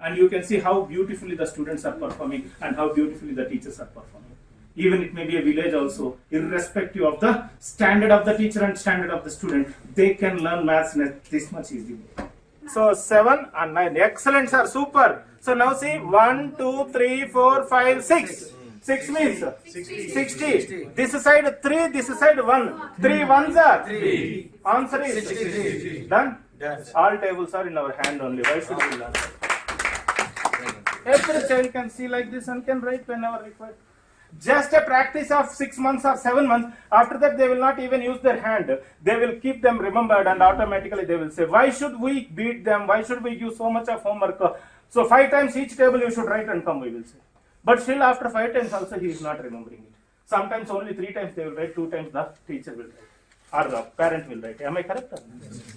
and you can see how beautifully the students are performing and how beautifully the teachers are performing. Even it may be a village also, irrespective of the standard of the teacher and standard of the student, they can learn maths this much easily. So 7 and 9, excellent sir, super. So now see 1, 2, 3, 4, 5, 6. 6 means 60. This side 3, this side 1. 3 ones are 3. Answer is 60. Done? All tables are in our hand only. Why should we learn? Every child can see like this and can write whenever required. Just a practice of 6 months or 7 months. After that, they will not even use their hand. They will keep them remembered, and automatically they will say, why should we beat them? Why should we give so much of homework? So 5 times each table you should write and come, we will say. But still after 5 times also he is not remembering it. Sometimes only 3 times they will write, 2 times the teacher will write. Or the parent will write. Am I correct?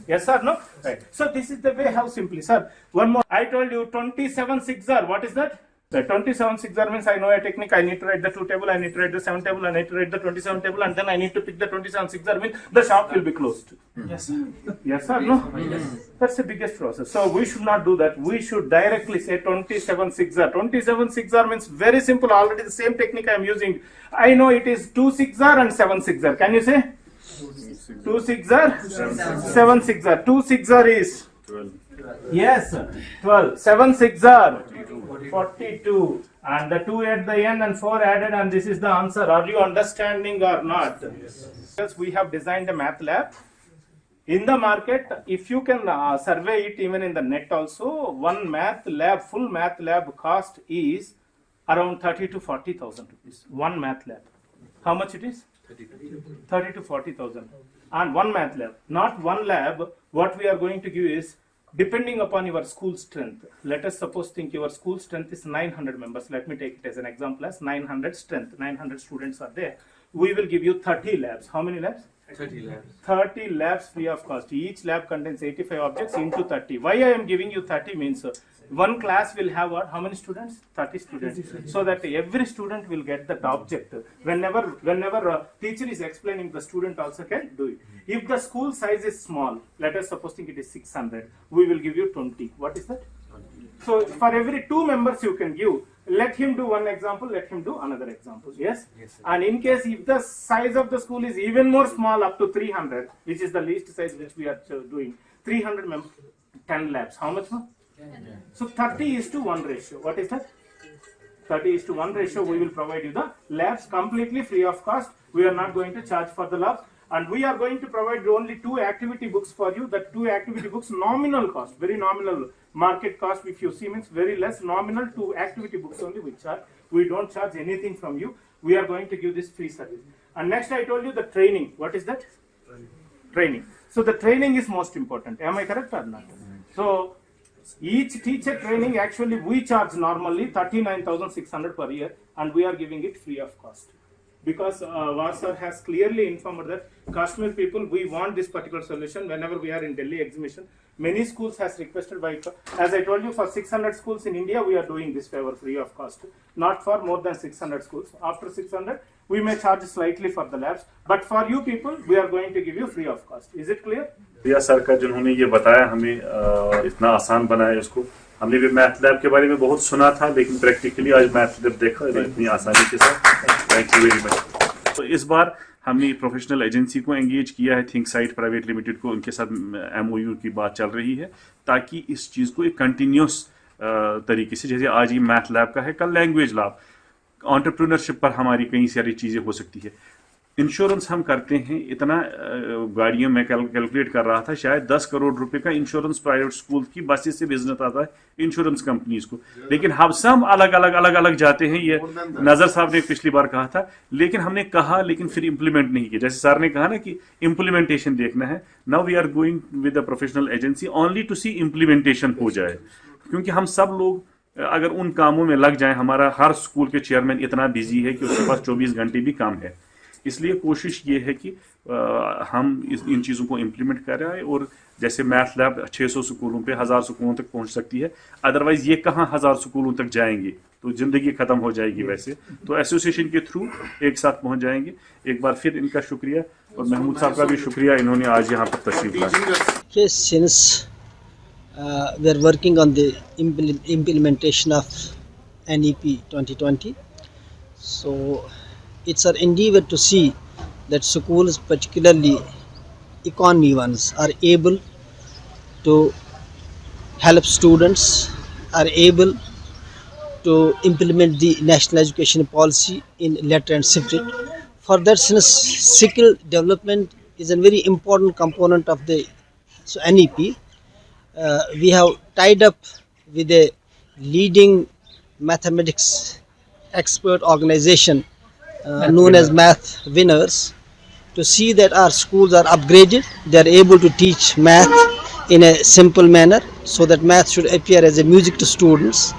Yes or no? Right. So this is the way how simply. Sir, one more. I told you 27 6R. What is that? The 27 6R means I know a technique. I need to write the 2 table, I need to write the 7 table, I need to write the 27 table, and then I need to pick the 27 6R means the shop will be closed. Yes sir. Yes or no? Yes. That's the biggest process. So we should not do that. We should directly say 27 6R. 27 6R means very simple. Already the same technique I am using. I know it is 2 6R and 7 6R. Can you say? 2 6R? 7 6R. 2 6R is 12. Yes, 12. 7 6R 42. And the 2 at the end and 4 added, and this is the answer. Are you understanding or not? Yes. We have designed a math lab. In the market, if you can survey it even in the net also, one math lab, full math lab cost is around 30 to 40,000 rupees. One math lab. How much it is? 30 to 40,000. And one math lab. Not one lab. What we are going to give is, depending upon your school strength. Let us suppose think your school strength is 900 members. Let me take it as an example as 900 strength. 900 students are there. We will give you 30 labs. How many labs? 30 labs. 30 labs free of cost. Each lab contains 85 objects into 30. Why I am giving you 30 means one class will have what? How many students? 30 students. So that every student will get that object. Whenever teacher is explaining, the student also can do it. If the school size is small, let us suppose think it is 600, we will give you 20. What is that? 20. So for every 2 members you can give. Let him do one example, let him do another example. Yes? Yes, sir. And in case if the size of the school is even more small, up to 300, which is the least size which we are doing, 300 members, 10 labs. How much more? 10. So 30:1 ratio. What is that? 30:1 ratio. We will provide you the labs completely free of cost. We are not going to charge for the labs. And we are going to provide only 2 activity books for you. That 2 activity books, nominal cost, very nominal. Market cost, if you see, means very less. Nominal 2 activity books only we charge. We don't charge anything from you. We are going to give this free service. And next I told you the training. What is that? Training. So the training is most important. Am I correct or not? So each teacher training, actually we charge normally 39,600 per year, and we are giving it free of cost. Because Varsar has clearly informed that Kashmir people, we want this particular solution. Whenever we are in Delhi exhibition, many schools has requested by, as I told you, for 600 schools in India, we are doing this favor free of cost. Not for more than 600 schools. After 600, we may charge slightly for the labs. But for you people, we are going to give you free of cost. Is it clear? Priya sir का जिन्होंने ये बताया हमें इतना आसान बनाया इसको, हमने भी मैथ लैब के बारे में बहुत सुना था, लेकिन प्रैक्टिकली आज मैथ लैब देखा इतनी आसानी के साथ। Thank you very much. तो इस बार हमने प्रोफेशनल एजेंसी को एंगेज किया है, थिंक साइट प्राइवेट लिमिटेड को, उनके साथ MOU की बात चल रही है, ताकि इस चीज़ को एक कंटिन्यूस तरीके से, जैसे आज ये मैथ लैब का है, कल लैंग्वेज लैब, एंटरप्रेन्योरशिप पर हमारी कई सारी चीज़ें हो सकती है। इंश्योरेंस हम करते हैं इतना, गाड़ियों में कैलकुलेट कर रहा था, शायद 10 करोड़ रुपए का इंश्योरेंस प्राइवेट स्कूल की बसेस से बिजनेस आता है इंश्योरेंस कंपनीज को, लेकिन हम सब अलग अलग जाते हैं। ये नजर साहब ने पिछली बार कहा था, लेकिन हमने कहा लेकिन फिर इम्प्लीमेंट नहीं किया। जैसे सर ने कहा ना कि इम्प्लीमेंटेशन देखना है। Now we are going with a professional agency only to see implementation हो जाए, क्योंकि हम सब लोग अगर उन कामों में लग जाए, हमारा हर स्कूल के चेयरमैन इतना बिजी है कि उसके पास 24 घंटे भी कम है। इसलिए कोशिश ये है कि हम इन चीज़ों को इम्प्लीमेंट कर रहे हैं, और जैसे मैथ लैब 600 स्कूलों पे 1000 स्कूलों तक पहुंच सकती है, अदरवाइज ये कहाँ 1000 स्कूलों तक जाएंगे, तो ज़िंदगी ख़त्म हो जाएगी वैसे। तो एसोसिएशन के थ्रू एक साथ पहुंच जाएंगे। एक बार फिर इनका शुक्रिया, और महमूद साहब का भी शुक्रिया, इन्होंने आज यहाँ पर तशरीफ लाई। Since we are working on the implementation of NEP 2020. So it's our endeavor to see that schools, particularly economy ones, are able to help students, are able to implement the national education policy in letter and spirit. For that, since skill development is a very important component of the NEP, we have tied up with a leading mathematics expert organization known as Math Winners to see that our schools are upgraded. They are able to teach math in a simple manner so that math should appear as a music to students.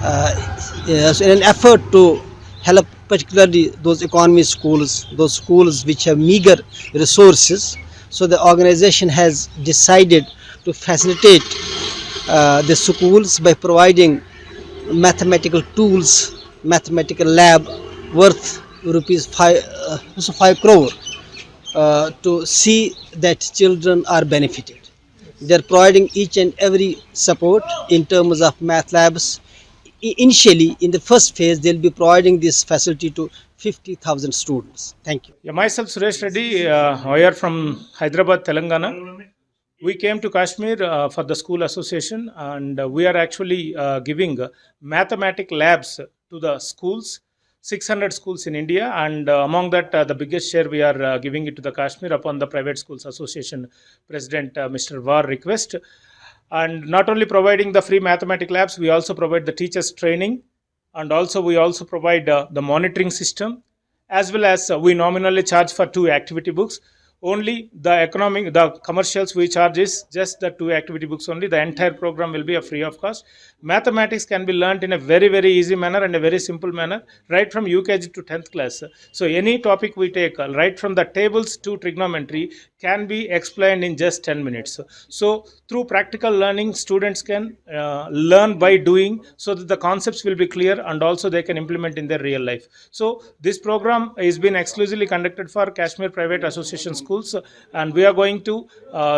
So in an effort to help particularly those economy schools, those schools which have meager resources, so the organization has decided to facilitate the schools by providing mathematical tools, mathematical lab worth rupees 5 crore to see that children are benefited. They are providing each and every support in terms of math labs. Initially, in the first phase, they will be providing this facility to 50,000 students. Thank you. Yeah, myself Suresh Reddy, here from Hyderabad, Telangana. We came to Kashmir for the school association, and we are actually giving mathematic labs to the schools, 600 schools in India, and among that, the biggest share we are giving it to the Kashmir upon the Private Schools Association President Mr. Var request. And not only providing the free mathematic labs, we also provide the teachers training, and also we also provide the monitoring system, as well as we nominally charge for 2 activity books. Only the commercials we charge is just the 2 activity books only. The entire program will be a free of cost. Mathematics can be learnt in a very, very easy manner and a very simple manner, right from UKG to 10th class. So any topic we take, right from the tables to trigonometry, can be explained in just 10 minutes. So through practical learning, students can learn by doing, so that the concepts will be clear and also they can implement in their real life. So this program is been exclusively conducted for Kashmir Private Association schools, and we are going to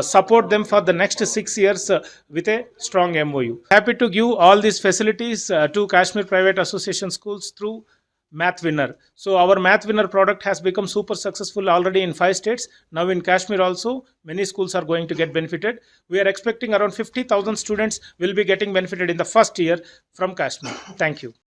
support them for the next 6 years with a strong MOU. Happy to give all these facilities to Kashmir Private Association schools through Math Winner. So our Math Winner product has become super successful already in 5 states. Now in Kashmir also, many schools are going to get benefited. We are expecting around 50,000 students will be getting benefited in the first year from Kashmir. Thank you.